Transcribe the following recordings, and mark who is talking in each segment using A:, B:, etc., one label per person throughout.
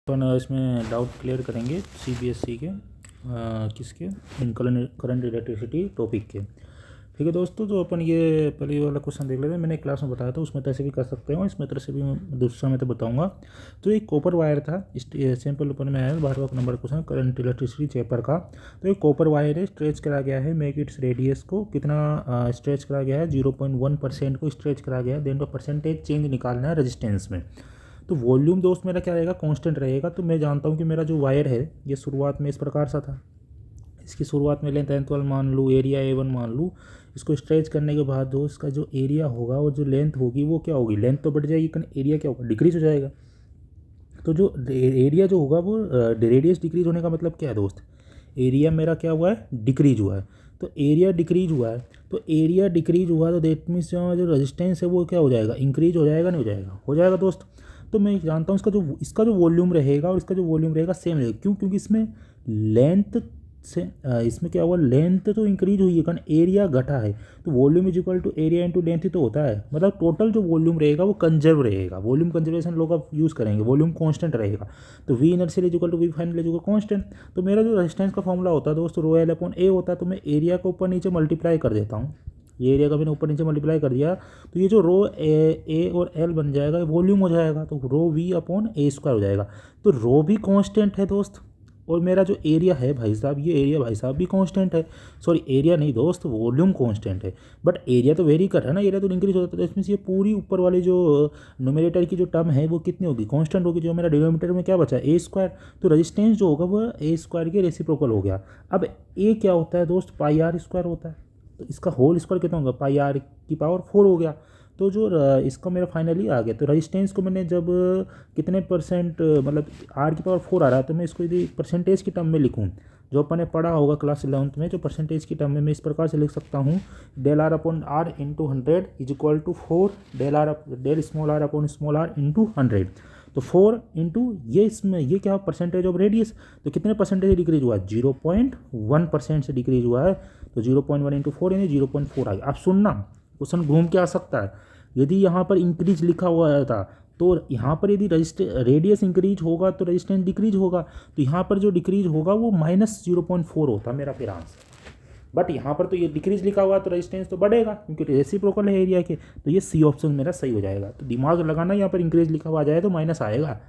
A: अपन इसमें doubt clear करेंगे CBSE के किसके करंट इलेक्ट्रिसिटी टॉपिक के। ठीक है दोस्तों, तो अपन ये पहले वाला क्वेश्चन देख लेते हैं। मैंने क्लास में बताया था, उसमें तरह से भी कर सकते हो, इसमें तरह से भी मैं दूसरा मैं तो बताऊंगा। तो एक कॉपर वायर था, सिंपल ऊपर में आया 12वां number question current electricity chapter का। तो एक कॉपर वायर है, स्ट्रेच करा गया है, मेक इट्स रेडियस को कितना स्ट्रेच करा गया है, 0.1% को स्ट्रेच करा गया है। देन तो परसेंटेज चेंज निकालना है रेजिस्टेंस में। तो वॉल्यूम दोस्त मेरा क्या रहेगा, कांस्टेंट रहेगा। तो मैं जानता हूँ कि मेरा जो वायर है ये शुरुआत में इस प्रकार सा था, इसकी शुरुआत में लेंथ n12 मान लूँ, एरिया A1 मान लूँ। इसको स्ट्रेच करने के बाद दोस्त इसका जो एरिया होगा और जो लेंथ होगी वो क्या होगी, लेंथ तो बढ़ जाएगी, एरिया क्या होगा, डिक्रीज हो जाएगा। तो जो एरिया जो होगा वो रेडियस डिक्रीज होने का मतलब क्या है दोस्त, एरिया मेरा क्या हुआ है, डिक्रीज हुआ है। तो एरिया डिक्रीज हुआ है, तो एरिया डिक्रीज हुआ तो देट मीन्स जो रेजिस्टेंस है वो क्या हो जाएगा, इंक्रीज हो जाएगा, नहीं हो जाएगा, हो जाएगा दोस्त। तो मैं जानता हूँ इसका जो वॉल्यूम रहेगा और इसका जो वॉल्यूम रहेगा सेम रहेगा। क्यों? क्योंकि इसमें लेंथ से इसमें क्या हुआ, लेंथ तो इंक्रीज हुई है कारण एरिया घटा है। तो volume is equal to area into length ही तो होता है। मतलब टोटल जो वॉल्यूम रहेगा वो कंजर्व रहेगा। वॉल्यूम कंजर्वेशन लोग आप यूज़ करेंगे, वॉल्यूम कांस्टेंट रहेगा। तो V initial is equal to V final is equal constant. तो मेरा जो रेजिस्टेंस का फॉर्मूला होता है दोस्तों रो एल अपॉन ए होता है। तो मैं एरिया को ऊपर नीचे मल्टीप्लाई कर देता हूँ, ये एरिया का मैंने ऊपर नीचे मल्टीप्लाई कर दिया। तो ये जो रो ए और एल बन जाएगा वॉल्यूम हो जाएगा। तो रो वी अपॉन ए स्क्वायर हो जाएगा। तो रो भी कांस्टेंट है दोस्त, और मेरा जो एरिया है भाई साहब, ये एरिया भाई साहब भी कांस्टेंट है। सॉरी एरिया नहीं दोस्त, वॉल्यूम कांस्टेंट है, बट एरिया तो वेरी कर रहा है ना, एरिया तो इंक्रीज होता है। तो इसमें से ये पूरी ऊपर वाली जो न्यूमरेटर की जो टर्म है वो कितनी होगी, कांस्टेंट होगी। जो मेरा डिनोमिनेटर में क्या बचा, ए स्क्वायर। तो रेजिस्टेंस जो होगा वो ए स्क्वायर के रेसिप्रोकल हो गया। अब ए क्या होता है दोस्त, पाई आर स्क्वायर होता है। तो इसका होल स्क्वायर कितना होगा, पाई आर की पावर 4 हो गया। तो जो इसका मेरा फाइनली आ गया। तो रेजिस्टेंस को मैंने जब कितने परसेंट मतलब आर की पावर 4 आ रहा है, तो मैं इसको यदि परसेंटेज की टर्म में लिखूँ, जो अपन ने पढ़ा होगा क्लास 11th में, जो परसेंटेज की टर्म में मैं इस प्रकार से लिख सकता हूँ, del R upon R into 100 is equal to 4 del small R upon small R into 100। तो 4 इंटू ये, इसमें ये क्या परसेंटेज ऑफ रेडियस। तो कितने परसेंटेज डिक्रीज हुआ है, 0.1% से डिक्रीज हुआ है। तो 0.1 इंटू 4 यानी 0.4 आ गया। आप सुनना, क्वेश्चन घूम के आ सकता है। यदि यहाँ पर इंक्रीज लिखा हुआ था, तो यहाँ पर यदि रेडियस इंक्रीज होगा तो रेजिस्टेंस डिक्रीज होगा। तो यहाँ पर जो डिक्रीज होगा वो -0.4 होता मेरा फिर आंसर। बट यहाँ पर तो ये डिक्रीज लिखा हुआ तो रेजिस्टेंस तो बढ़ेगा, क्योंकि रेसिप्रोकल है एरिया के। तो ये सी ऑप्शन मेरा सही हो जाएगा। तो दिमाग लगाना, यहाँ पर इंक्रीज लिखा हुआ आ जाए तो माइनस आएगा।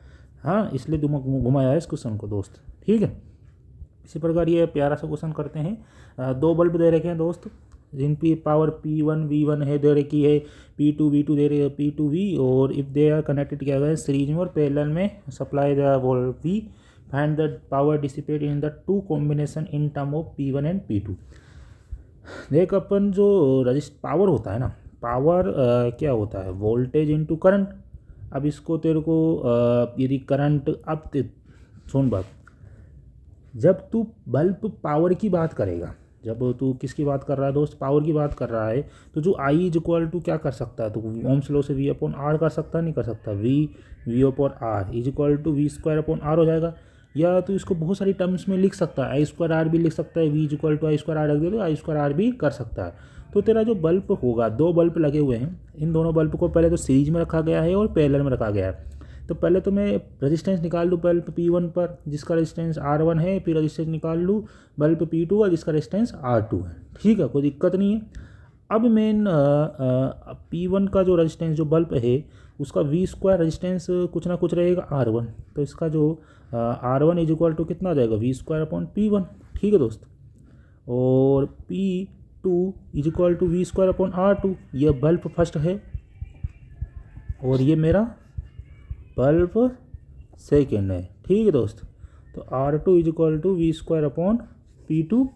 A: हाँ, इसलिए दिमाग घुमाया है इस क्वेश्चन को दोस्त। ठीक है, इसी प्रकार ये प्यारा सा क्वेश्चन करते हैं। 2 बल्ब दे रखे हैं दोस्त, जिनकी पावर P1 V1 है, दे रखी है P2 V2 दे रही है P2 V। और इफ़ दे आर कनेक्टेड किया गया है सीरीज में और पैरेलल में, supply the volt V, find the power dissipate in the two combination in term of P1 and P2। देख, अपन जो पावर होता है ना, पावर क्या होता है, वोल्टेज इंटू करंट। अब इसको तेरे को यदि करंट, अब सुन बात, जब तू बल्ब पावर की बात करेगा, जब तू किसकी बात कर रहा है दोस्त, पावर की बात कर रहा है, तो जो आई इज इक्वल टू क्या कर सकता है, तो ओम्स लॉ से वी अपॉन आर कर सकता है, नहीं कर सकता, V upon R is equal to V square upon R हो जाएगा। या तो इसको बहुत सारी टर्म्स में लिख सकता है, आई स्क्वायर आर भी लिख सकता है, V is equal to I square R रख दे तो आई स्क्वायर आर भी कर सकता है। तो तेरा जो बल्ब होगा, 2 बल्ब लगे हुए हैं, इन दोनों बल्ब को पहले तो सीरीज में रखा गया है और पैरेलल में रखा गया है। तो पहले तो मैं रेजिस्टेंस निकाल लूँ बल्ब P1 पर, जिसका रेजिस्टेंस R1 है, फिर रेजिस्टेंस निकाल लूँ बल्ब P2 का, जिसका रेजिस्टेंस R2 है। ठीक है, कोई दिक्कत नहीं है। अब मेन P1 का जो रेजिस्टेंस, जो बल्ब है, उसका V स्क्वायर रेजिस्टेंस कुछ ना कुछ रहेगा R1। तो इसका जो R1 इज इक्वल टू कितना आ जाएगा, V स्क्वायर अपॉन P1। ठीक है दोस्त, और P2 is equal to V square upon R2। यह बल्ब फर्स्ट है और ये मेरा बल्ब सेकेंड है। ठीक है दोस्त, तो R2 is equal to V square upon P2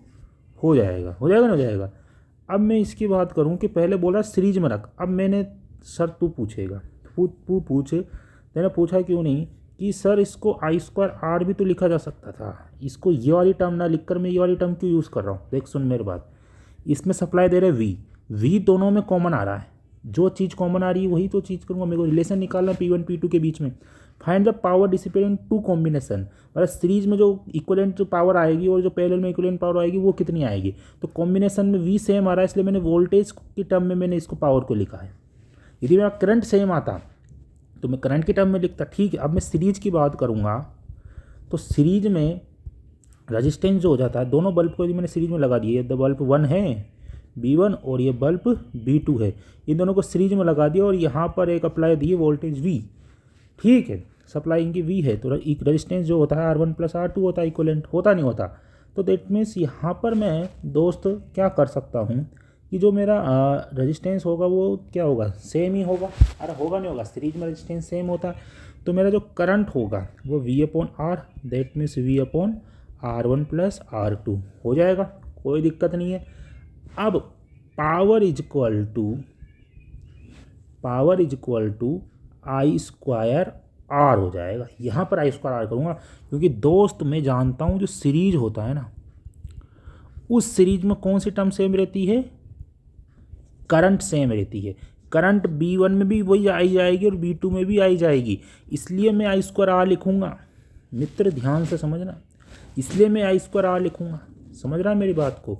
A: हो जाएगा, हो जाएगा ना, हो जाएगा। अब मैं इसकी बात करूं कि पहले बोला सीरीज में रख। अब मैंने, सर तू पूछेगा, तू पूछे, मैंने पूछा क्यों नहीं कि सर इसको आई स्क्वायर आर भी तो लिखा जा सकता था, इसको ये वाली टर्म ना लिख कर मैं ये वाली टर्म क्यों यूज़ कर रहा हूँ। देख सुन मेरी बात, इसमें सप्लाई दे रहे वी दोनों में कॉमन आ रहा है, जो चीज़ कॉमन आ रही है वही तो चीज़ करूँगा। मेरे को रिलेशन निकालना P1 P2 के बीच में। Find the power dissipate in two combination, मतलब सीरीज में जो इक्वलेंट पावर आएगी और जो पैरेलल में इक्वलेंट पावर आएगी वो कितनी आएगी। तो कॉम्बिनेशन में V सेम आ रहा है, इसलिए मैंने वोल्टेज की टर्म में मैंने इसको पावर को लिखा है। यदि मेरा करंट सेम आता तो मैं करंट की टर्म में लिखता। ठीक है, अब मैं सीरीज की बात करूँगा तो सीरीज में रेजिस्टेंस जो हो जाता है, दोनों बल्ब को यदि मैंने सीरीज में लगा दिए, द बल्ब 1 है B1 और ये बल्ब B2 है, इन दोनों को सीरीज में लगा दिया और यहाँ पर एक अप्लाई दिए वोल्टेज V, ठीक है, सप्लाई इनकी V है, तो एक रेजिस्टेंस जो होता है R1 + R2 होता है, इक्विवेलेंट होता नहीं होता। तो दैट मीन्स यहाँ पर मैं दोस्त क्या कर सकता हूँ कि जो मेरा रेजिस्टेंस होगा वो क्या होगा, सेम ही होगा। अरे होगा नहीं होगा, सीरीज में रेजिस्टेंस सेम होता है, तो मेरा जो करंट होगा वो V/R, that means V/R1 + R2 हो जाएगा, कोई दिक्कत नहीं है। अब power is equal to I² R हो जाएगा। यहाँ पर I² R करूँगा क्योंकि दोस्त मैं जानता हूँ जो सीरीज होता है ना, उस सीरीज में कौन सी टर्म सेम रहती है, करंट सेम रहती है। करंट B1 में भी वही आई जाएगी और B2 में भी आई जाएगी, इसलिए मैं I² R लिखूँगा। मित्र ध्यान से समझना, इसलिए मैं I² R लिखूँगा, समझ रहा है मेरी बात को,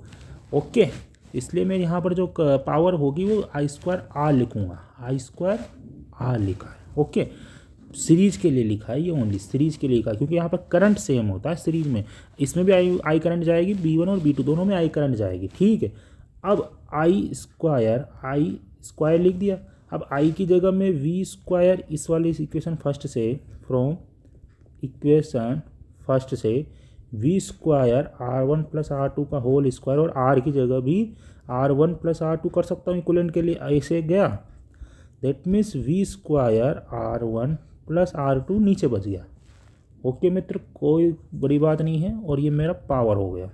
A: ओके। इसलिए मैं यहाँ पर जो पावर होगी वो I² R लिखूँगा, I² R लिखा है, ओके। सीरीज के लिए लिखा है, ये ओनली सीरीज के लिए लिखा है क्योंकि यहाँ पर करंट सेम होता है सीरीज में, इसमें भी आई करंट जाएगी, B1 और B2 दोनों में आई करंट जाएगी, ठीक है। अब I² लिख दिया। अब I की जगह में V², इस वाली इक्वेशन फर्स्ट से, फ्रॉम इक्वेशन फर्स्ट से V² R1 + R2 का होल स्क्वायर, और R की जगह भी R1 + R2 कर सकता हूँ इक्विवेलेंट के लिए, ऐसे गया। That means V² R1 + R2 नीचे बच गया, ओके मित्र, कोई बड़ी बात नहीं है। और ये मेरा पावर हो गया।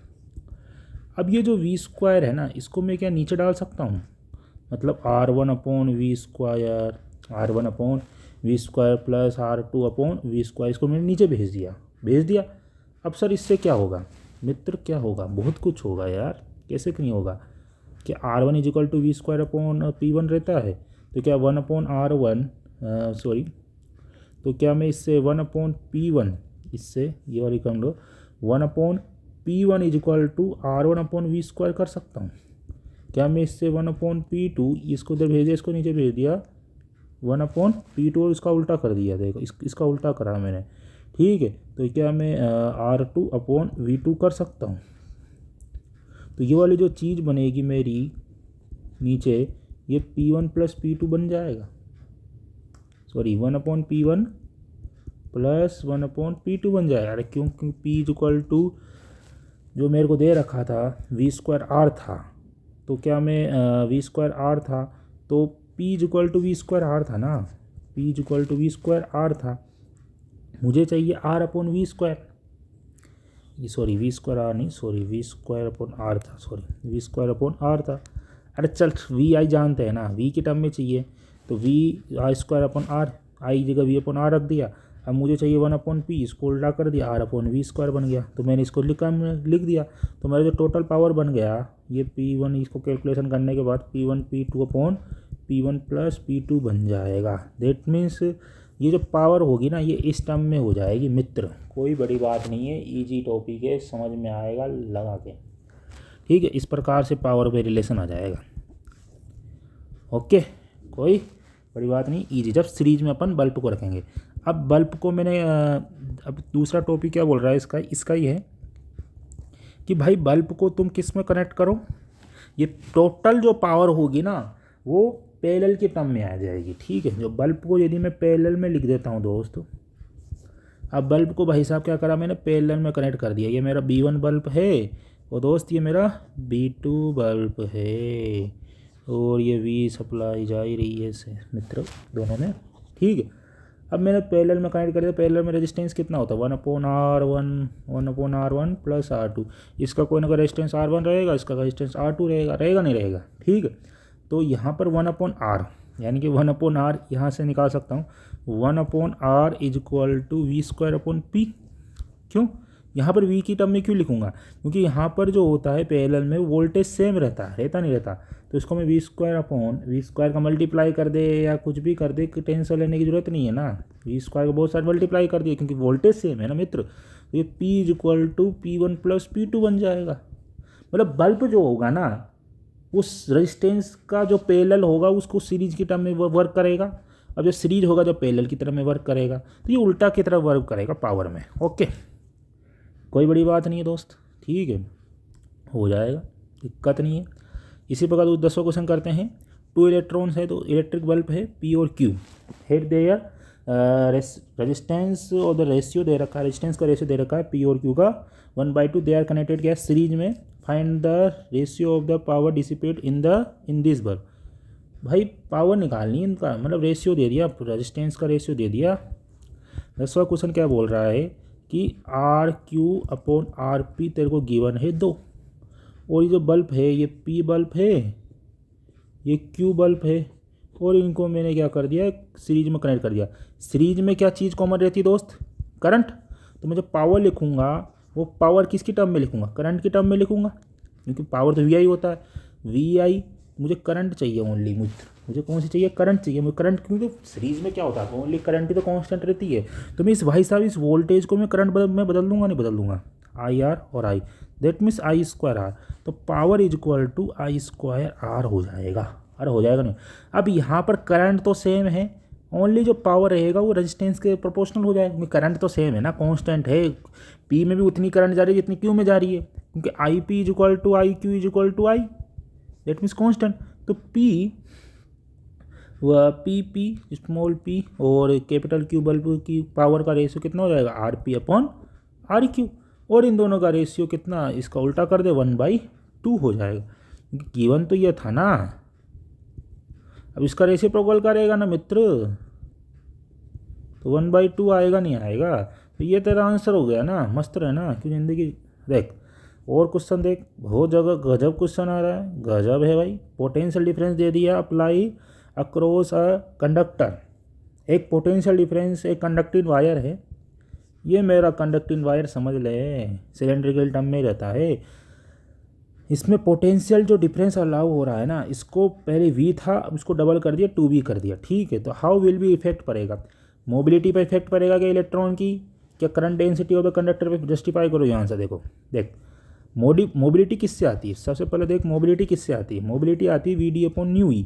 A: अब ये जो V² है ना, इसको मैं क्या नीचे डाल सकता हूँ, मतलब R1/V², R1/V² + R2/V², इसको मैंने नीचे भेज दिया। अब सर इससे क्या होगा मित्र, क्या होगा, बहुत कुछ होगा यार, कैसे नहीं होगा कि R1 = V²/P1 रहता है, तो क्या 1/R1 तो क्या मैं इससे 1/P1, इससे ये वाली कम लो, 1/P1 = R1/V² कर सकता हूँ। क्या मैं इससे 1/P2, इसको उधर भेज दिया, इसको नीचे भेज दिया, 1/P2 और इसका उल्टा कर दिया, देखो इसका उल्टा करा मैंने, ठीक है। तो क्या मैं R2/V2 कर सकता हूँ। तो ये वाली जो चीज़ बनेगी मेरी नीचे, ये P1 + P2 बन जाएगा, सॉरी 1/P1 + 1/P2 बन जाएगा। अरे क्योंकि P = जो मेरे को दे रखा था V² R था, तो क्या मैं V² R था, तो P = V² R था ना, P = V² R था, मुझे चाहिए R/V², सॉरी V² R नहीं, सॉरी V²/R था, सॉरी V²/R था। अरे चल V I जानते हैं ना, V की टर्म में चाहिए, तो I²/R, I जगह V/R रख दिया। अब मुझे चाहिए 1/P, इसको उल्टा कर दिया, R/V² बन गया, तो मैंने इसको लिख दिया। तो मेरा जो टोटल पावर बन गया ये P1, इसको कैलकुलेशन करने के बाद P1 P2/P1 + P2 बन जाएगा। दैट मीन्स ये जो पावर होगी ना, ये इस टर्म में हो जाएगी मित्र, कोई बड़ी बात नहीं है, इजी टॉपिक है, समझ में आएगा लगा के, ठीक है। इस प्रकार से पावर पे रिलेशन आ जाएगा, ओके, कोई बड़ी बात नहीं, इजी। जब सीरीज में अपन बल्ब को रखेंगे, अब बल्ब को मैंने अब दूसरा टॉपिक क्या बोल रहा है इसका ही है कि भाई बल्ब को तुम किस में कनेक्ट करो, ये टोटल जो पावर होगी ना वो पैरेलल के टर्म में आ जाएगी, ठीक है। जो बल्ब को यदि मैं पैरेलल में लिख देता हूँ दोस्त, अब बल्ब को भाई साहब क्या करा मैंने, पैरेलल में कनेक्ट कर दिया। ये मेरा B1 बल्ब है और दोस्त ये मेरा B2 बल्ब है, और ये V सप्लाई जा ही रही है इससे मित्र दोनों में, ठीक है। अब मैंने पैरेलल में कनेक्ट कर दिया। पैरेलल में रेजिस्टेंस कितना होता है, 1/R1 + R2, इसका कोई ना कोई रेजिस्टेंस R1 रहेगा, इसका रेजिस्टेंस R2 रहेगा नहीं रहेगा, ठीक है। तो यहाँ पर 1/R, यानी कि 1/R यहाँ से निकाल सकता हूँ, 1/R = V²/P। क्यों यहाँ पर V की टर्म में क्यों लिखूँगा, क्योंकि यहाँ पर जो होता है पैरेलल में वोल्टेज सेम रहता नहीं रहता, तो इसको मैं V² का मल्टीप्लाई कर दे या कुछ भी कर दे, टेंशन लेने की जरूरत नहीं है ना। V² का बहुत सारे मल्टीप्लाई कर दिए क्योंकि वोल्टेज सेम है ना मित्र, तो ये P = P1 + P2 बन जाएगा। मतलब बल्ब जो होगा ना, उस रेजिस्टेंस का जो पैरेलल होगा उसको सीरीज की टर्म में वर्क करेगा, अब जो सीरीज होगा जो पैरेलल की तरह में वर्क करेगा, तो ये उल्टा की तरह वर्क करेगा पावर में, ओके। कोई बड़ी बात नहीं है दोस्त, ठीक है, हो जाएगा, दिक्कत नहीं है। इसी प्रकार 10वां क्वेश्चन करते हैं। 2 इलेक्ट्रॉन्स है तो इलेक्ट्रिक बल्ब है पी और क्यू, हेड देयर रेजिस्टेंस और द रेशियो दे रखा है, रेजिस्टेंस का रेशियो दे रखा है पी और क्यू का 1/2, दे आर कनेक्टेड क्या है सीरीज में। Find the ratio of the power dissipate in this bulb. भाई पावर निकालनी है इनका, मतलब रेशियो दे दिया, रेजिस्टेंस का रेशियो दे दिया। 10वां क्वेश्चन क्या बोल रहा है कि R Q upon R P तेरे को गिवन है 2, और ये जो बल्ब है ये पी बल्ब है, ये क्यू बल्ब है, और इनको मैंने क्या कर दिया सीरीज में कनेक्ट कर दिया। सीरीज में क्या चीज़ कॉमन रहती है दोस्त, करंट। तो मैं जो पावर लिखूँगा वो पावर किसकी टर्म में लिखूँगा, करंट की टर्म में लिखूँगा, क्योंकि पावर तो वी आई होता है। वी आई मुझे करंट चाहिए ओनली, मुझे कौन सी चाहिए, करंट चाहिए मुझे, करंट, क्योंकि सीरीज में क्या होता है ओनली करंट ही तो कांस्टेंट रहती है। तो मैं इस भाई साहब इस वोल्टेज को मैं करंट में बदल दूंगा, नहीं बदल दूंगा, आई आर और I, that means I square R. तो power is equal to I square R हो जाएगा। अरे हो जाएगा नहीं। अब यहाँ पर करंट तो सेम है, ओनली जो पावर रहेगा वो रेजिस्टेंस के प्रोपोर्शनल हो जाएगा। करंट तो सेम है ना, कांस्टेंट है, पी में भी उतनी करंट जा रही है जितनी क्यू में जा रही है, क्योंकि I P is equal to I Q is equal to I, that means constant. तो पी स्मॉल पी और कैपिटल क्यू बल्ब की पावर का रेशियो कितना हो जाएगा, R P upon R Q, और इन दोनों का रेशियो कितना, इसका उल्टा कर दे 1/2 हो जाएगा, गिवन तो ये था ना। अब इसका रेसिप्रोकल करेगा ना मित्र, तो 1/2 आएगा नहीं आएगा। तो ये तेरा आंसर हो गया ना, मस्त रहे ना, क्यों जिंदगी। देख और क्वेश्चन देख, बहुत जगह गजब क्वेश्चन आ रहा है, गजब है भाई। पोटेंशियल डिफरेंस दे दिया, अप्लाई अक्रॉस अ कंडक्टर। एक पोटेंशियल डिफरेंस एक कंडक्टिंग वायर है, ये मेरा कंडक्टिंग वायर समझ ले, सिलेंड्रिकल टर्म में रहता है। इसमें पोटेंशियल जो डिफरेंस अलाउ हो रहा है ना, इसको पहले v था, अब इसको डबल कर दिया 2v कर दिया, ठीक है। तो हाउ विल बी इफेक्ट पड़ेगा, मोबिलिटी पर इफेक्ट पड़ेगा क्या इलेक्ट्रॉन की, क्या current density of the conductor पे, जस्टिफाई करो यहाँ से। देखो देख मोबिलिटी किससे आती है, सबसे पहले देख मोबिलिटी किससे आती है, मोबिलिटी आती है V D upon mu E,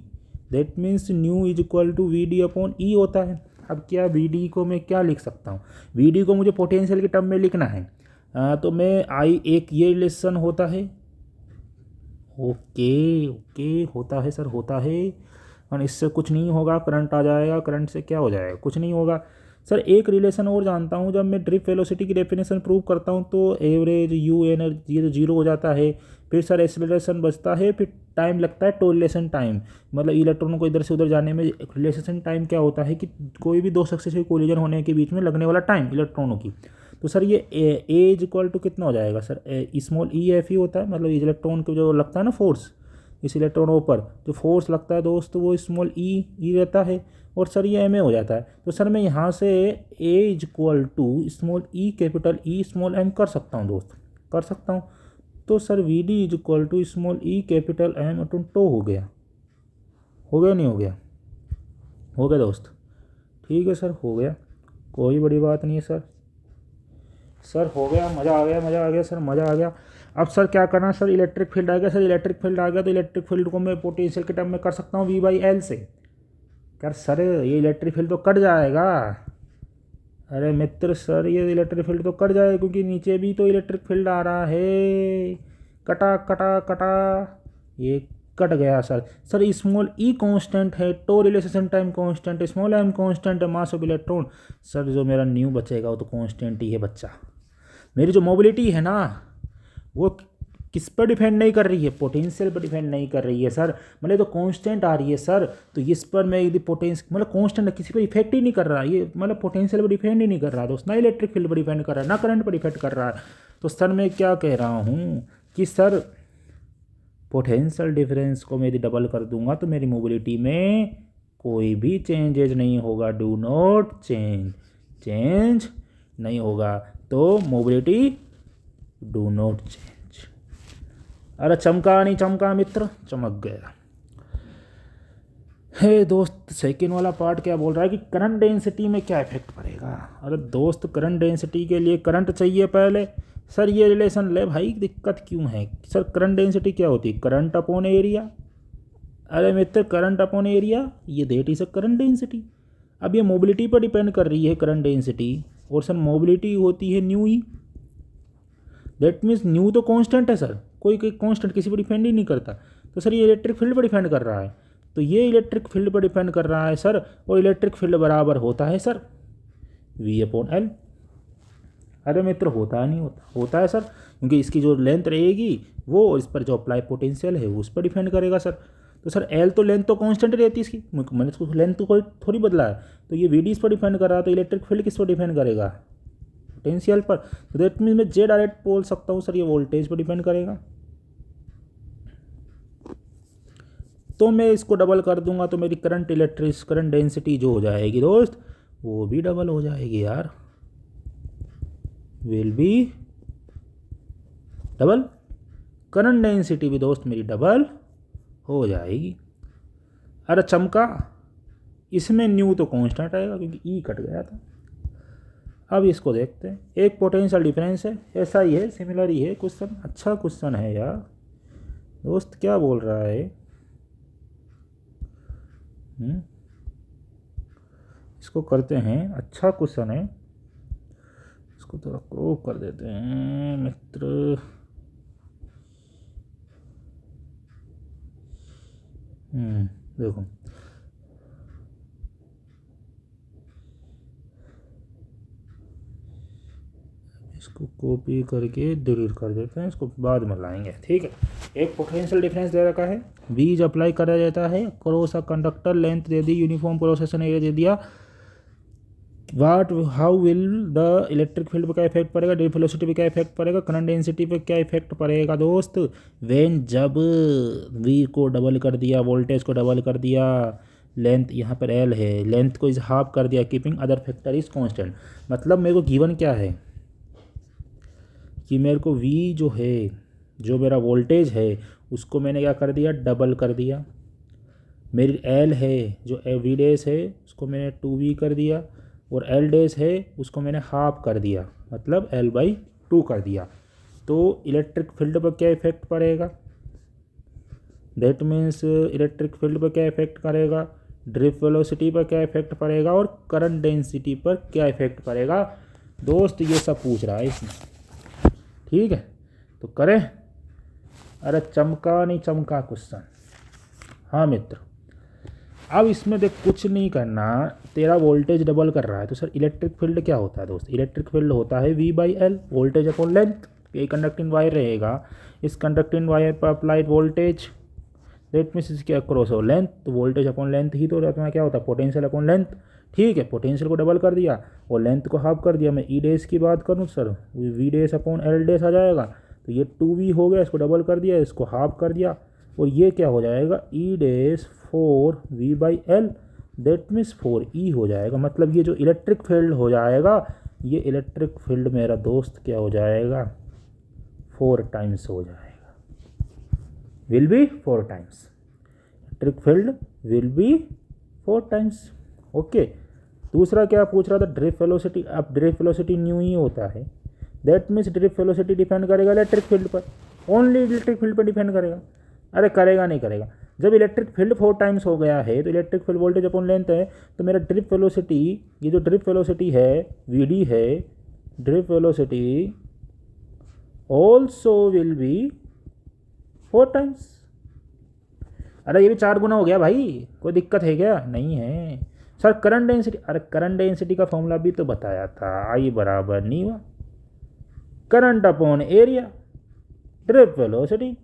A: that means mu is equal to V D upon E होता है। अब क्या वी डी को मैं क्या लिख सकता हूँ, वी डी को मुझे पोटेंशियल के टर्म में लिखना है, तो मैं आई एक ये रिलेशन होता है, ओके होता है सर, होता है, और इससे कुछ नहीं होगा, करंट आ जाएगा, करंट से क्या हो जाएगा, कुछ नहीं होगा सर। एक रिलेशन और जानता हूँ, जब मैं ड्रिफ्ट वेलोसिटी की डेफिनेशन प्रूव करता हूँ तो एवरेज यू एनर्जी ये तो जीरो हो जाता है, फिर सर एक्सेलरेशन बचता है, फिर टाइम लगता है टोलेशन टाइम, मतलब इलेक्ट्रॉनों को इधर से उधर जाने में रिलेशन टाइम क्या होता है कि कोई भी दो सक्सेसिव कोलिजन होने के बीच में लगने वाला टाइम इलेक्ट्रॉनों की। तो सर ये ए इज इक्वल टू कितना हो जाएगा सर, स्मॉल ई एफ ही होता है, मतलब इलेक्ट्रॉन को जो लगता है ना फोर्स, इस इलेक्ट्रॉनों पर जो फोर्स लगता है दोस्त वो स्मॉल ई रहता है, और सर ये एम ए हो जाता है। तो सर मैं यहाँ से A is equal to small e capital E small m कर सकता हूँ दोस्त, कर सकता हूँ। तो sir V D is equal to small e capital M upon tau हो गया, नहीं हो गया, हो गया दोस्त, ठीक है सर, हो गया, कोई बड़ी बात नहीं है सर हो गया, मज़ा आ गया सर, मज़ा आ गया। अब सर क्या करना सर, इलेक्ट्रिक फील्ड आ गया सर, इलेक्ट्रिक फील्ड आ गया तो इलेक्ट्रिक फील्ड को मैं पोटेंशियल के टर्म में कर सकता हूँ V/L से। क्या सर ये इलेक्ट्रिक फील्ड तो कट जाएगा, अरे मित्र सर ये इलेक्ट्रिक फील्ड तो कट जाएगा, क्योंकि नीचे भी तो इलेक्ट्रिक फील्ड आ रहा है, कटा, ये कट गया सर स्मॉल ई कांस्टेंट है, टो रिलेशन टाइम कांस्टेंट है, स्मॉल एम कांस्टेंट है, मास ऑफ इलेक्ट्रॉन। सर जो मेरा न्यू बचेगा वो तो कांस्टेंट ही है बच्चा। मेरी जो मोबिलिटी है ना वो किस पर डिपेंड नहीं कर रही है, पोटेंशियल पर डिपेंड नहीं कर रही है सर, मतलब तो कांस्टेंट आ रही है सर। तो इस पर मैं यदि पोटेंशियल मतलब कांस्टेंट किसी पर इफेक्ट ही नहीं कर रहा, ये मतलब पोटेंशियल पर डिपेंड ही नहीं कर रहा दोस्त, ना इलेक्ट्रिक फील्ड पर डिपेंड कर रहा है, ना करंट पर डिपेंड कर रहा है। तो सर मैं क्या कह रहा हूँ कि सर पोटेंशियल डिफरेंस को मैं यदि डबल कर दूंगा तो मेरी मोबिलिटी में कोई भी चेंजेज नहीं होगा, डू नॉट चेंज नहीं होगा, तो मोबिलिटी डू नॉट चेंज। अरे चमका नहीं चमका मित्र, चमक गया। हे दोस्त सेकेंड वाला पार्ट क्या बोल रहा है कि करंट डेंसिटी में क्या इफेक्ट पड़ेगा। अरे दोस्त करंट डेंसिटी के लिए करंट चाहिए पहले। सर ये रिलेशन ले भाई, दिक्कत क्यों है सर, करंट डेंसिटी क्या होती है, करंट अपॉन एरिया। अरे मित्र करंट अपॉन एरिया ये that is a current density. अब ये मोबिलिटी पर डिपेंड कर रही है करंट डेंसिटी, और सर मोबिलिटी होती है nu E, that means new तो कांस्टेंट है सर, कोई कांस्टेंट किसी पर डिपेंड ही नहीं करता। तो सर ये इलेक्ट्रिक फील्ड पर डिपेंड कर रहा है, तो ये इलेक्ट्रिक फील्ड पर डिपेंड कर रहा है सर, और इलेक्ट्रिक फील्ड बराबर होता है सर V/L। अरे मित्र होता नहीं होता, होता है सर, क्योंकि इसकी जो लेंथ रहेगी वो इस पर जो अप्लाई पोटेंशियल है उस पर डिपेंड करेगा सर। तो सर एल तो लेंथ तो कांस्टेंट रहती है इसकी, मैंने इसको लेंथ तो कोई थोड़ी बदला है, तो ये VD इस पर डिपेंड कर रहा है, तो इलेक्ट्रिक फील्ड किस पर डिपेंड करेगा, पोटेंशियल पर। तो दैट मीन्स मैं जे डायरेक्ट बोल सकता हूँ सर ये वोल्टेज पर डिपेंड करेगा। तो मैं इसको डबल कर दूंगा तो मेरी करंट डेंसिटी जो हो जाएगी दोस्त वो भी डबल हो जाएगी यार, will be double, current density भी दोस्त मेरी डबल हो जाएगी। अरे चमका, इसमें न्यू तो कांस्टेंट आएगा क्योंकि ई कट गया था। अब इसको देखते हैं, एक पोटेंशियल डिफरेंस है, ऐसा ही है, सिमिलर ही है क्वेश्चन, अच्छा क्वेश्चन है यार। दोस्त क्या बोल रहा है, इसको करते हैं, अच्छा क्वेश्चन है, इसको थोड़ा क्रॉप कर देते हैं मित्र। देखो इसको कॉपी करके डिलीट कर देते हैं, इसको बाद में लाएंगे, ठीक है। एक पोटेंशियल डिफरेंस दे रखा है, बीज अप्लाई करा जाता है क्रॉस अ कंडक्टर, लेंथ दे दी, यूनिफॉर्म क्रॉस सेक्शन एरिया दे दिया, how will the electric field पर क्या इफेक्ट पड़ेगा, ड्रिफ्ट वेलोसिटी पे क्या इफेक्ट पड़ेगा, करंट डेंसिटी पे क्या इफेक्ट पड़ेगा दोस्त, वेन जब वी को डबल कर दिया, वोल्टेज को डबल कर दिया, लेंथ यहाँ पर एल है, लेंथ को इस हाफ कर दिया, keeping other factor is constant. मतलब मेरे को गिवन क्या है कि मेरे को V जो है, जो मेरा वोल्टेज है उसको मैंने क्या कर दिया, डबल कर दिया। मेरी L है जो V डैश है उसको मैंने 2V कर दिया, और L डैश है उसको मैंने हाफ कर दिया, मतलब L/2 कर दिया। तो इलेक्ट्रिक फील्ड पर क्या इफेक्ट पड़ेगा, दैट मीन्स इलेक्ट्रिक फील्ड पर क्या इफेक्ट करेगा, ड्रिफ्ट वेलोसिटी पर क्या इफेक्ट पड़ेगा, और करंट डेंसिटी पर क्या इफेक्ट पड़ेगा दोस्त, ये सब पूछ रहा है इसमें, ठीक है। तो करें, अरे चमका नहीं चमका क्वेश्चन, हाँ मित्र। अब इसमें देख कुछ नहीं करना, तेरा वोल्टेज डबल कर रहा है, तो सर इलेक्ट्रिक फील्ड क्या होता है दोस्त, इलेक्ट्रिक फील्ड होता है V/L, वोल्टेज अपॉन लेंथ। ये कंडक्टिंग वायर रहेगा, इस कंडक्टिंग वायर पर अप्लाइड वोल्टेज, दैट मीन्स इसके अक्रॉस हो लेंथ, तो वोल्टेज अपॉन लेंथ ही तो अपना क्या होता है, पोटेंशियल अपॉन लेंथ, ठीक है। पोटेंशियल को डबल कर दिया और लेंथ को हाफ कर दिया। मैं ई डैश की बात करूँ sir, V dash upon L dash आ जाएगा, तो ये 2V हो गया, इसको डबल कर दिया, इसको हाफ कर दिया, और ये क्या हो जाएगा, ई dash 4V/L, that means 4E हो जाएगा। मतलब ये जो इलेक्ट्रिक फील्ड हो जाएगा, ये इलेक्ट्रिक फील्ड मेरा दोस्त क्या हो जाएगा, 4 टाइम्स हो जाएगा, will be 4 times, electric field will be 4 times, okay. दूसरा क्या पूछ रहा था, ड्रिफ्ट वेलोसिटी। अब ड्रिफ्ट वेलोसिटी न्यू ही होता है, that means drift velocity depend करेगा इलेक्ट्रिक फील्ड पर, ओनली इलेक्ट्रिक फील्ड पर डिपेंड करेगा। अरे करेगा नहीं करेगा, जब इलेक्ट्रिक फील्ड 4 टाइम्स हो गया है तो electric field voltage upon length है, तो मेरा ड्रिफ्ट वेलोसिटी, ये जो ड्रिफ्ट वेलोसिटी है VD है, drift velocity also will be 4 times. अरे ये भी 4 गुना हो गया भाई, कोई दिक्कत है क्या, नहीं है सर। करंट डेंसिटी, अरे करंट डेंसिटी का फॉर्मूला भी तो बताया था, I बराबर new current upon area, drift velocity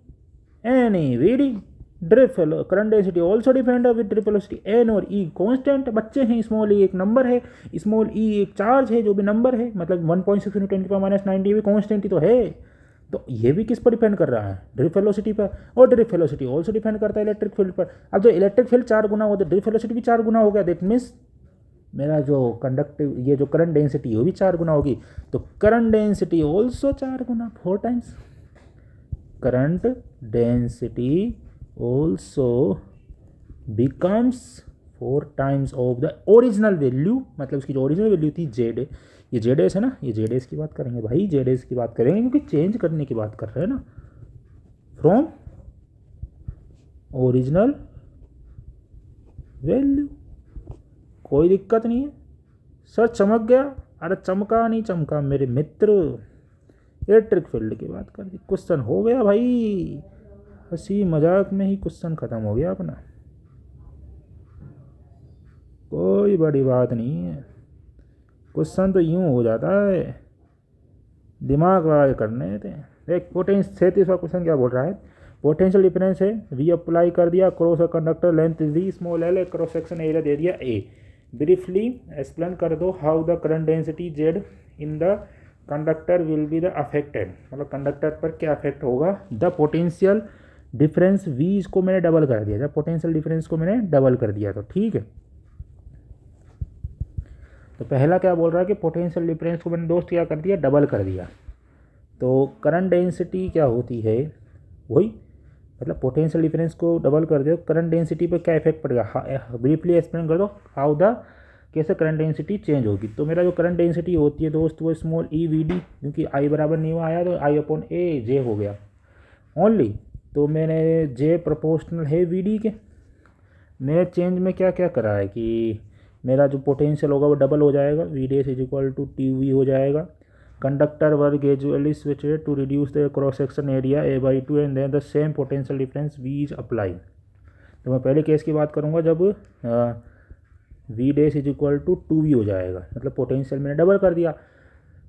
A: any VD, drift current density also depend with drift velocity, N और E कांस्टेंट बच्चे हैं, स्मॉल E एक नंबर है, स्मॉल E एक चार्ज है जो भी नंबर है, मतलब 1.6 × 10⁻⁹ भी कांस्टेंट ही तो है। तो ये भी किस पर डिपेंड कर रहा है, ड्रिफ्ट वेलोसिटी पर, और ड्रिफ्ट वेलोसिटी ऑल्सो डिपेंड करता है इलेक्ट्रिक फील्ड पर। अब जो इलेक्ट्रिक फील्ड 4 गुना हो तो ड्रिफ्ट वेलोसिटी भी 4 गुना हो गया, दैट मीन्स मेरा जो कंडक्टिव, ये जो करंट डेंसिटी वो भी 4 गुना होगी, तो current density also 4 Guna, 4 times, current density also becomes 4 times of the original value, मतलब इसकी जो ओरिजिनल वैल्यू थी जेड, ये जेड एस है ना, ये जेड एस की बात करेंगे भाई, जेड एस की बात करेंगे क्योंकि चेंज करने की बात कर रहे हैं ना, फ्रॉम ओरिजिनल वैल्यू, कोई दिक्कत नहीं है सर। चमक गया, अरे चमका नहीं चमका मेरे मित्र, इलेक्ट्रिक फील्ड की बात कर दी, क्वेश्चन हो गया भाई, हंसी मजाक में ही क्वेश्चन ख़त्म हो गया अपना, कोई बड़ी बात नहीं है। क्वेश्चन तो यूँ हो जाता है, दिमाग लगा के करने थे। एक पोटेंशियल 37वां क्वेश्चन क्या बोल रहा है, पोटेंशियल डिफरेंस है वी अप्लाई कर दिया, cross conductor length V small L, cross section area दे दिया ए। ब्रीफली एक्सप्लेन कर दो how the current density Z in the conductor will be the affected, मतलब कंडक्टर पर क्या अफेक्ट होगा। द पोटेंशियल डिफरेंस वी इसको मैंने डबल कर दिया, जब पोटेंशियल डिफरेंस को मैंने डबल कर दिया तो ठीक है। तो पहला क्या बोल रहा है कि पोटेंशियल डिफरेंस को मैंने दोस्त क्या कर दिया, डबल कर दिया। तो करंट डेंसिटी क्या होती है, वही मतलब पोटेंशियल डिफरेंस को डबल कर दो, करंट डेंसिटी पर क्या इफेक्ट पड़ेगा, ब्रीफली एक्सप्लेन कर दो हाउ द कैसे करंट डेंसिटी चेंज होगी। तो मेरा जो करंट डेंसिटी होती है दोस्त वो स्मॉल ई वी डी, क्योंकि आई बराबर नहीं हुआ आया तो आई अपॉन ए जे हो गया ओनली। तो मैंने जे प्रोपोर्शनल है वी डी के, मेरे चेंज में क्या क्या करा है कि मेरा जो पोटेंशियल होगा वो डबल हो जाएगा, V D S is equal to T V हो जाएगा। Conductor were gradually switched to reduce the cross section area A by two and then the same potential difference V is apply. तो मैं पहले case की बात करूँगा जब V dash is equal to two V हो जाएगा, मतलब पोटेंशियल मैंने डबल कर दिया।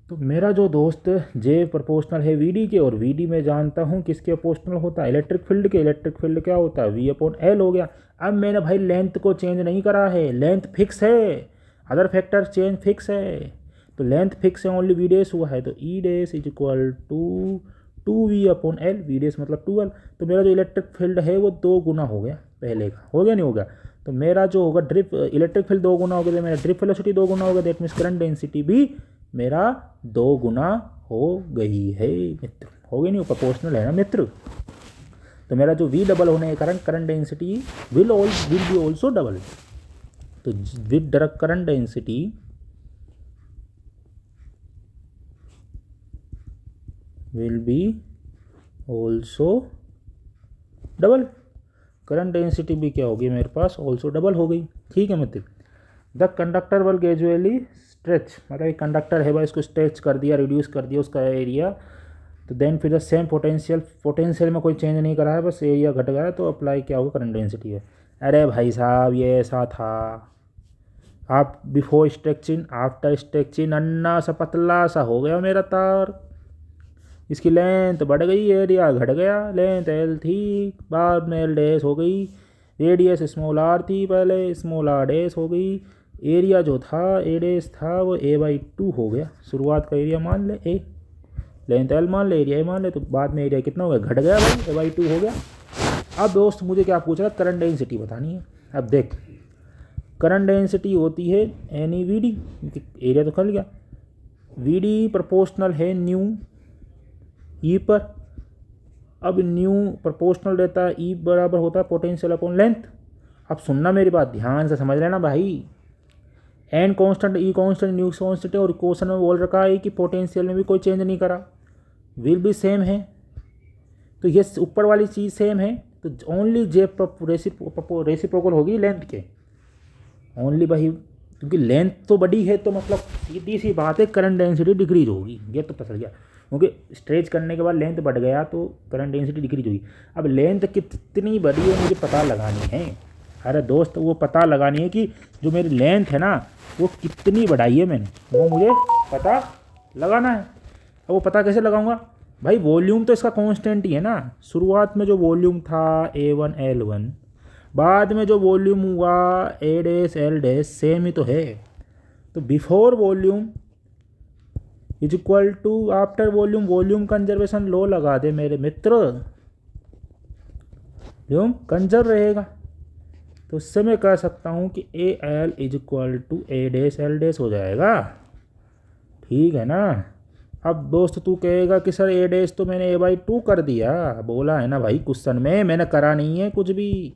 A: तो मेरा जो दोस्त जे प्रोपोर्शनल है वी डी के, और वी डी में जानता हूँ किसके प्रोपोर्शनल होता है, इलेक्ट्रिक फील्ड के। इलेक्ट्रिक फील्ड क्या होता है, वी अपॉन एल हो गया। अब मैंने भाई लेंथ को चेंज नहीं करा है, लेंथ फिक्स है, अदर फैक्टर चेंज फिक्स है, तो लेंथ फिक्स है, ओनली वी डेस हुआ है। तो E dash is equal to two V upon L, V dash मतलब 2L। तो मेरा जो इलेक्ट्रिक फील्ड है वो 2 गुना हो गया पहले का, हो गया नहीं होगा। तो मेरा जो होगा ड्रिप इलेक्ट्रिक फील्ड 2 गुना हो गया, तो मेरा ड्रिप वेलोसिटी 2 गुना हो गया, दैट मीन्स करंट डेंसिटी भी मेरा 2 गुना हो गई है मित्र, हो गई नहीं, प्रोपोर्शनल है ना मित्र। तो मेरा जो वी डबल होने के कारण current density will be also double. तो with current density will be also double, current density भी क्या होगी मेरे पास ऑल्सो डबल हो गई, ठीक है मित्र। The conductor will gradually stretch, मतलब कंडक्टर है भाई इसको स्ट्रेच कर दिया, रिड्यूस कर दिया उसका एरिया, तो देन फिर द सेम पोटेंशियल में कोई चेंज नहीं करा है, बस एरिया घट गया, तो अप्लाई क्या होगा, करंट डेंसिटी है। अरे भाई साहब ये ऐसा था, आप बिफोर स्ट्रेचिंग आफ्टर स्ट्रेचिंग अन्ना सा पतला सा हो गया मेरा तार, इसकी लेंथ बढ़ गई, एरिया घट गया, लेंथ एल थी, बाद में एल डैश हो गई, रेडियस स्मॉल आर थी पहले, स्मॉल आर डैश हो गई, एरिया जो था ए डैश था वो ए बाई 2 हो गया, शुरुआत का एरिया मान ले ए, लेंथ एल मान ले, एरिया ए मान ले, तो बाद में एरिया कितना हो गया, घट गया भाई, ए बाई 2 हो गया। अब दोस्त मुझे क्या पूछ रहा है, करंट डेंसिटी बतानी है। अब देख करंट डेंसिटी होती है N E V D, area तो कर लिया, वी डी प्रोपोर्शनल है न्यू ई पर। अब न्यू प्रोपोर्शनल रहता है, ई बराबर होता है पोटेंशियल अपॉन लेंथ। अब सुनना मेरी बात ध्यान से समझ लेना भाई, एन कांस्टेंट ई कांस्टेंट न्यू कांस्टेंट है, और क्वेश्चन में बोल रखा है कि पोटेंशियल में भी कोई चेंज नहीं करा, विल भी सेम है, तो ये ऊपर वाली चीज़ सेम है, तो ओनली जे रेसिप्रोकल होगी लेंथ के ओनली भाई, क्योंकि लेंथ तो बड़ी है तो मतलब सीधी सी बात है करंट डेंसिटी डिक्रीज होगी, ये तो पता गया, क्योंकि स्ट्रेच करने के बाद लेंथ बढ़ गया तो करंट डेंसिटी डिक्रीज होगी। अब लेंथ कितनी बड़ी है मुझे पता लगानी है, अरे दोस्त वो पता लगानी है कि जो मेरी लेंथ है ना वो कितनी बढ़ाई है मैंने, वो मुझे पता लगाना है। अब वो पता कैसे लगाऊंगा भाई, वॉल्यूम तो इसका कांस्टेंट ही है ना, शुरुआत में जो वॉल्यूम था A1 L1, बाद में जो वॉल्यूम हुआ A dash L dash same ही तो है, तो before volume is equal to after volume, volume conservation law लगा दे मेरे मित्र, वॉल्यूम कंजर्व रहेगा, तो उससे मैं कह सकता हूँ कि A L is equal to A dash L dash हो जाएगा, ठीक है ना। अब दोस्त तू कहेगा कि सर ए डैश तो मैंने ए बाई 2 कर दिया, बोला है ना भाई क्वेश्चन में, मैंने करा नहीं है कुछ भी,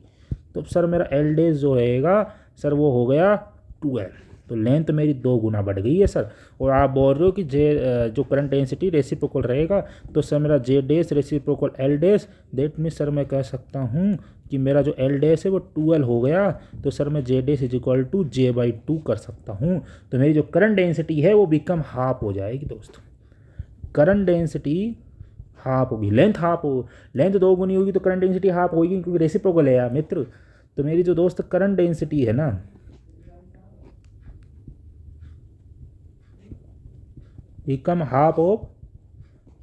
A: तो सर मेरा एल डैश जो रहेगा सर वो हो गया 2L, तो लेंथ मेरी 2 गुना बढ़ गई है सर। और आप बोल रहे हो कि जे जो करंट डेंसिटी रेसिप्रोकल रहेगा, तो सर मेरा J dash reciprocal L dash, that means sir मैं कह सकता हूँ कि मेरा जो एल डैश है वो 2L हो गया, तो सर मैं J dash is equal to J by 2 कर सकता हूँ, तो मेरी जो करंट डेंसिटी है वो बिकम हाफ हो जाएगी दोस्तों। करंट डेंसिटी हाफ होगी, लेंथ हाफ हो, लेंथ 2 गुनी होगी तो करंट डेंसिटी हाफ होगी, क्योंकि रेसिप्रोकल है यार मित्र। तो मेरी जो दोस्त करंट डेंसिटी है ना, become half of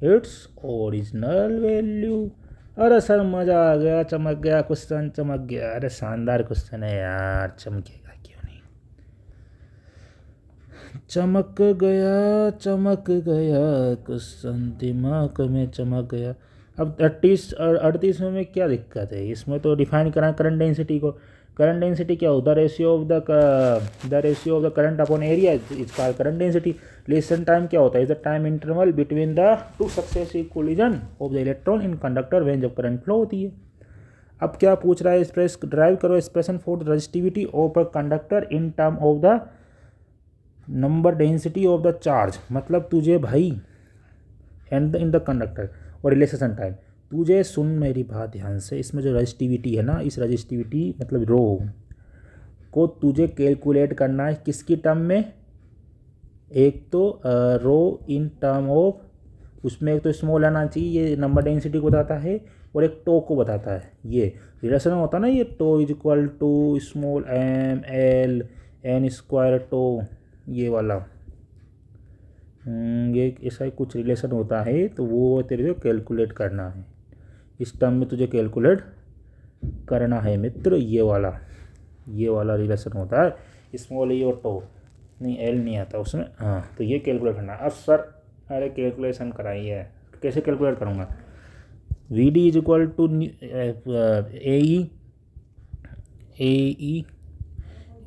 A: its original value. अरे सर मज़ा आ गया, चमक गया क्वेश्चन, चमक गया। अरे शानदार क्वेश्चन है यार, चमकेगा क्यों नहीं। चमक गया क्वेश्चन, दिमाग में चमक गया। अब 38 और 38 में क्या दिक्कत है, इसमें तो डिफाइन करा करंट डेंसिटी को। करंट डेंसिटी क्या होता है, ratio of the current upon area is called current density. Relation time क्या होता है, is the time interval between the two successive collision of the electron in conductor when जब current flow होती है। अब क्या पूछ रहा है, एक्सप्रेस ड्राइव करो expression for the resistivity of a conductor in term of the number density of the charge. मतलब तुझे भाई एंड इन द कंडक्टर और रिलेशन टाइम, तुझे सुन मेरी बात ध्यान से, इसमें जो रजिस्टिविटी है ना, इस रजिस्टिविटी मतलब रो को तुझे कैलकुलेट करना है किसकी टर्म में। एक तो रो इन टर्म ऑफ, उसमें एक तो स्मॉल आना चाहिए, ये नंबर डेंसिटी को बताता है, और एक टो को बताता है। ये रिलेशन होता है ना, ये tau is equal to small M L N square tau, ये वाला ये ऐसा कुछ रिलेशन होता है। तो वो तेरे को कैलकुलेट करना है, इस टर्म में तुझे कैलकुलेट करना है मित्र। ये वाला रिलेशन होता है, स्मॉल ई और टो, नहीं एल नहीं आता उसमें। हाँ, तो ये कैलकुलेट करना। अब सर अरे कैलकुलेशन कराई है, कैसे कैलकुलेट करूँगा। V D is equal to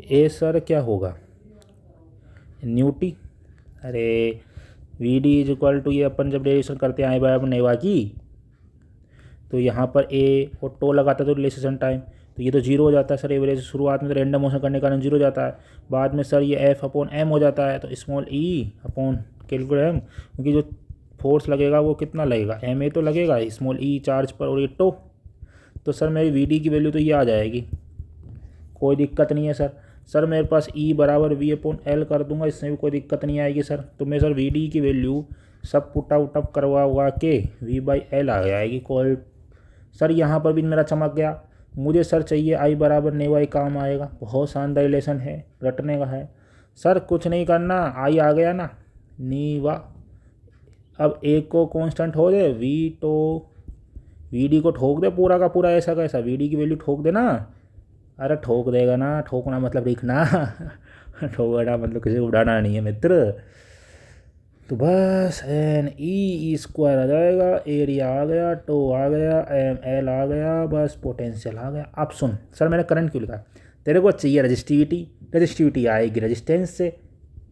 A: A sir क्या होगा, न्यूटी। अरे V D is equal to, ये अपन जब डेरिवेशन करते हैं आई बराबर नेवा की, तो यहाँ पर ए और टो लगाता है तो रिलेशन टाइम, तो ये तो जीरो हो जाता है सर। एवरेज शुरुआत में तो रैंडम मोशन करने के कारण जीरो जाता है, बाद में सर ये एफ अपॉन एम हो जाता है, तो small E upon calculate M, क्योंकि जो फोर्स लगेगा वो कितना लगेगा, एम ए तो लगेगा, स्मॉल ई चार्ज पर और ये टो। तो सर मेरी वी डी की वैल्यू तो ये आ जाएगी, कोई दिक्कत नहीं है सर मेरे पास ई बराबर वी अपॉन एल कर दूंगा, इसमें भी कोई दिक्कत नहीं आएगी सर। तो मैं सर वी डी की वैल्यू सब पुट आउट अप करवा हुआ के वी बाई एल आ जाएगी कोई। सर यहाँ पर भी मेरा चमक गया। मुझे सर चाहिए आई बराबर नेवा, ही काम आएगा, बहुत शानदार रिलेशन है, रटने का है सर, कुछ नहीं करना, आई आ गया ना नीवा। अब एक को कांस्टेंट हो दे, वी तो वी डी को ठोक दे पूरा का पूरा, ऐसा कैसा वी डी की वैल्यू ठोक दे ना। अरे ठोक देगा ना, ठोकना मतलब लिखना ठोकना मतलब किसी को उड़ाना नहीं है मित्र। तो बस एन ई स्क्वायर आ जाएगा, एरिया आ गया, टो आ गया, एम एल आ गया, बस पोटेंशियल आ गया। अब सुन सर मैंने करंट क्यों लिखा, तेरे को चाहिए रजिस्टिविटी आएगी रेजिस्टेंस से,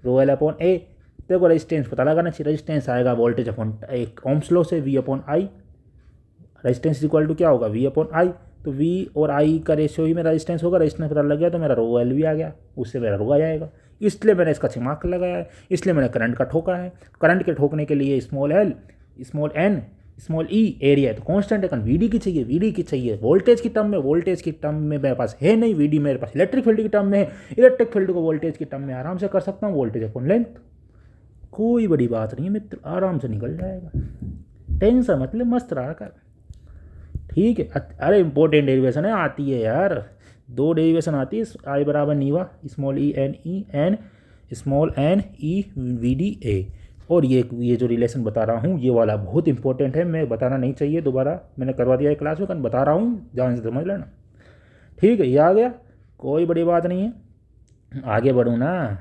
A: रो एल अपॉन ए। तेरे को रेजिस्टेंस पता लगाना चाहिए, रेजिस्टेंस आएगा वोल्टेज अपॉन एक ओम्स लॉ से, V upon I. Resistance equal to क्या होगा, वी अपॉन आई। तो वी और आई का रेशियो ही मेरा रेजिस्टेंस होगा, रेजिस्टेंस पता लग गया तो मेरा रो एल भी आ गया, उससे मेरा रो आ जाएगा। इसलिए मैंने इसका दिमाग लगाया है, इसलिए मैंने करंट का ठोका है। करंट के ठोकने के लिए small L, small N, small E, area है तो कांस्टेंट है, वी डी की चाहिए वोल्टेज की टर्म में मेरे पास है नहीं, वी डी मेरे पास इलेक्ट्रिक फील्ड की टर्म में है, इलेक्ट्रिक फील्ड को वोल्टेज की टर्म में आराम से कर सकता हूँ, वोल्टेज अपॉन लेंथ, कोई बड़ी बात नहीं है मित्र, आराम से निकल जाएगा, टेंशन मतलब मस्त रहा कर, ठीक है। अरे इंपॉर्टेंट डेरिवेशन है, आती है यार, 2 डेरिवेशन आती है, आई बराबर नीवा, small E N small N E V D A. और ये जो रिलेशन बता रहा हूँ ये वाला बहुत इंपॉर्टेंट है, मैं बताना नहीं चाहिए दोबारा, मैंने करवा दिया है क्लास में, बता रहा हूँ, ध्यान से समझ लेना, ठीक है। ये आ गया, कोई बड़ी बात नहीं है, आगे बढ़ूँ ना,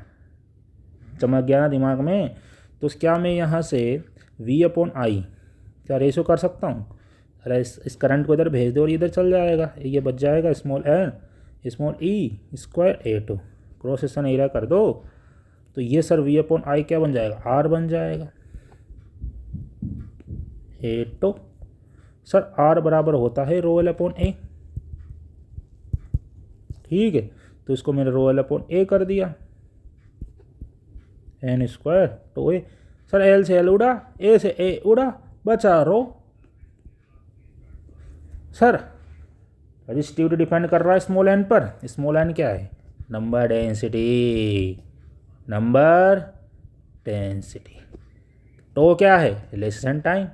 A: चमक गया ना दिमाग में। तो क्या मैं यहाँ से वी अपॉन आई क्या रेशो कर सकता हूँ, अरे इस करंट को इधर भेज दो और इधर चल जाएगा, ये बच जाएगा small N small E square A two, cross section area कर दो, तो ये सर वी अपॉन आई क्या बन जाएगा, आर बन जाएगा, ए टू सर आर बराबर होता है रो एल अपॉन ए, ठीक है। तो इसको मैंने रो एल अपॉन ए कर दिया, एन स्क्वायर तो ए, सर एल से एल उड़ा, ए से ए उड़ा, बचा रो। सर रजिस्टिविटी डिपेंड कर रहा है स्मॉल एन पर, स्मॉल एन क्या है, नंबर डेंसिटी, तो क्या है, रिलेशन टाइम।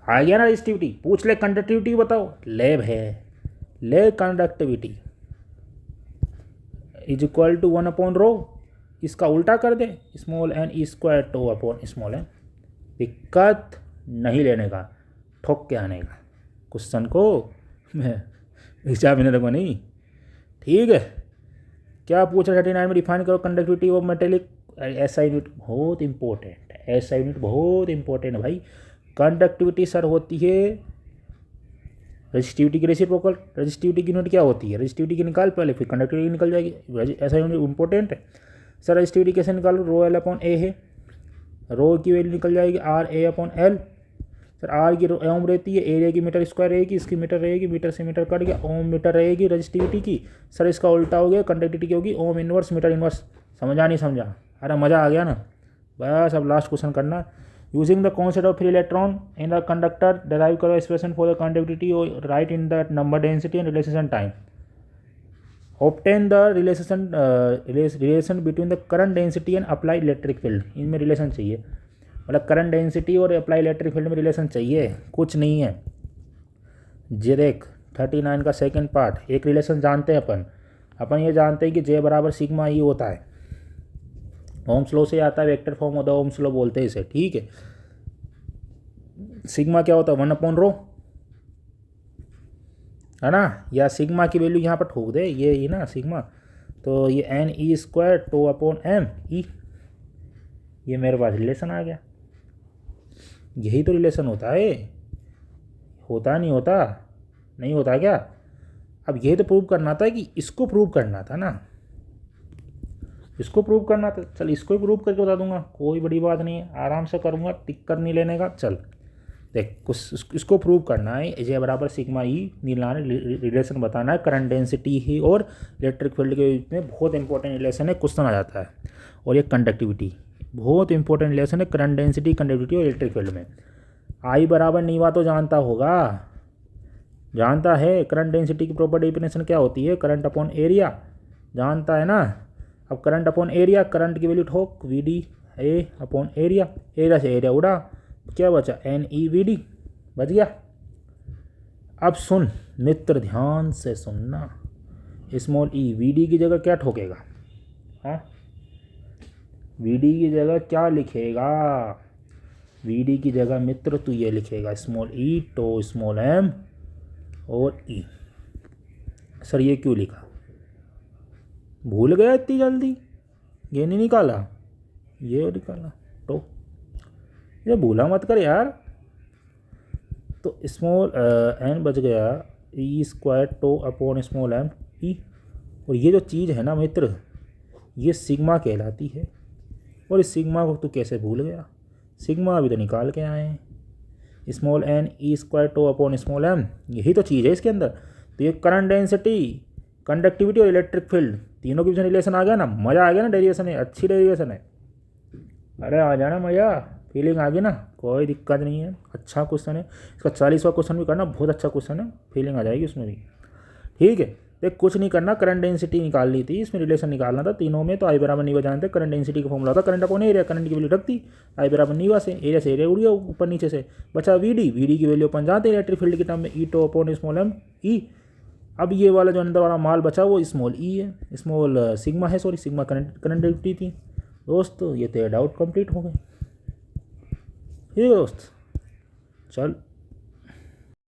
A: आ गया ना रजिस्टिविटी। पूछ ले कंडक्टिविटी बताओ, लेब है, ले कंडक्टिविटी इज इक्वल टू 1/रो। इसका उल्टा कर दे, small N E square tau upon small N. दिक्कत नहीं लेने का, ठोक के आने का क्वेश्चन को, एग्जामिनर को नहीं। ठीक है, क्या पूछा 39 में, डिफाइन करो कंडक्टिविटी ऑफ मेटेलिक। ऐसा यूनिट बहुत इंपॉर्टेंट है, ऐसा यूनिट बहुत इंपॉर्टेंट है भाई। कंडक्टिविटी सर होती है रजिस्टिविटी की रेसिप्रोकल। रजिस्टिविटी की यूनिट क्या होती है, रजिस्टिविटी की निकाल पहले, फिर कंडक्टिविटी निकल जाएगी। ऐसा यूनिट इंपॉर्टेंट है सर। रजिस्टिविटी कैसे निकालो, रो एल अपॉन ए है, रो की वैल्यू निकल जाएगी R A upon L. Sir R की ओम रहती है, एरिया की मीटर स्क्वायर रहेगी, इसकी मीटर रहेगी, मीटर से मीटर कट गया, ओम मीटर रहेगी रजिस्टिविटी की। सर इसका उल्टा हो गया, कंडक्टिविटी की होगी ओम इनवर्स मीटर इनवर्स। समझा नहीं समझा, अरे मज़ा आ गया ना। बस अब लास्ट क्वेश्चन करना। Using the concept of free electron in the conductor derive करो एक्सप्रेशन फॉर द कंडक्टिविटी और right in the number density and relation time. Obtain the relation between the current density and apply electric field. इनमें relation चाहिए, मतलब current density और apply electric field में relation चाहिए, कुछ नहीं है। जे देख 39 का सेकंड पार्ट, एक रिलेशन जानते हैं अपन ये जानते हैं कि जे बराबर सिग्मा ई होता है। ओम्स लॉ से आता है, वेक्टर फॉर्म होता है, ओम्स लॉ बोलते हैं इसे। ठीक है, सिग्मा क्या होता है, 1/रो है ना, या सिग्मा की वैल्यू यहाँ पर ठोक दे, ये ना सिग्मा, तो ये N E square tau upon M E. ये मेरे पास रिलेशन आ गया, यही तो रिलेशन होता है। होता नहीं होता, नहीं होता क्या। अब ये तो प्रूव करना था कि इसको प्रूव करना था ना, इसको प्रूव करना था। चल इसको ही प्रूव करके बता दूंगा, कोई बड़ी बात नहीं है, आराम से करूँगा, टिक कर नहीं लेने का। चल देख, कुछ इसको प्रूव करना है, जे बराबर सिग्मा ई नीलान रिलेशन बताना है करंट डेंसिटी ही और इलेक्ट्रिक फील्ड के बीच में। बहुत इंपॉर्टेंट रिलेशन है, क्वेश्चन आ जाता है। और ये कंडक्टिविटी बहुत इंपॉर्टेंट रिलेशन है, करंट डेंसिटी कंडक्टिविटी और इलेक्ट्रिक फील्ड में। आई बराबर नीवा तो जानता होगा, जानता है। करंट डेंसिटी की प्रॉपर डेफिनेशन क्या होती है, करंट अपॉन एरिया, जानता है ना। अब करंट अपॉन एरिया, करंट की वैल्यू ठोक V D A upon area, area से एरिया उड़ा, क्या बचा एन ई वी डी, बच गया। अब सुन मित्र, ध्यान से सुनना, स्मॉल ई वी डी की जगह क्या ठोकेगा, हाँ वी डी की जगह क्या लिखेगा, वी डी की जगह मित्र तू ये लिखेगा small E tau small M और ई। सर ये क्यों लिखा, भूल गया इतनी जल्दी, ये नहीं निकाला, ये निकाला तो, ये भूला मत कर यार। तो स्मॉल एन बच गया E square tau upon small M E. और ये जो चीज़ है ना मित्र, ये सिग्मा कहलाती है। और इस सिग्मा को तू कैसे भूल गया, सिग्मा अभी तो निकाल के आए हैं। Small N E square tau upon small M, यही तो चीज़ है इसके अंदर। तो ये करंट डेंसिटी, कंडक्टिविटी और इलेक्ट्रिक फील्ड तीनों के बीच रिलेशन आ गया ना, मज़ा आ गया ना, डेरिवेशन है, अच्छी डेरिवेशन है। अरे आ जाना मज़ा, फीलिंग आ गई ना, कोई दिक्कत नहीं है, अच्छा क्वेश्चन है। इसका 40वां क्वेश्चन भी करना, बहुत अच्छा क्वेश्चन है, फीलिंग आ जाएगी उसमें भी। ठीक है, देख कुछ नहीं करना, करंट डेंसिटी निकालनी थी, इसमें रिलेशन निकालना था तीनों में। तो आई बराबर नीवा जानते, करंट डेंसिटी का फॉर्मूला था करंट अपॉन एरिया, करंट की वैल्यू रख दी आई बराबर नीवा से, एरिया से एरिया उड़ गया ऊपर नीचे से, बचा वी डी की वैल्यू अपन जानते हैं इलेक्ट्रिक फील्ड के टर्म में, E tau upon small M E. अब ये वाला जो अंदर वाला माल बचा वो स्मॉल ई है, स्मॉल सिग्मा है, सॉरी सिग्मा करंट डेंसिटी थी। दोस्त ये तेरे डाउट कंप्लीट हो गए। ठीक है दोस्त, चल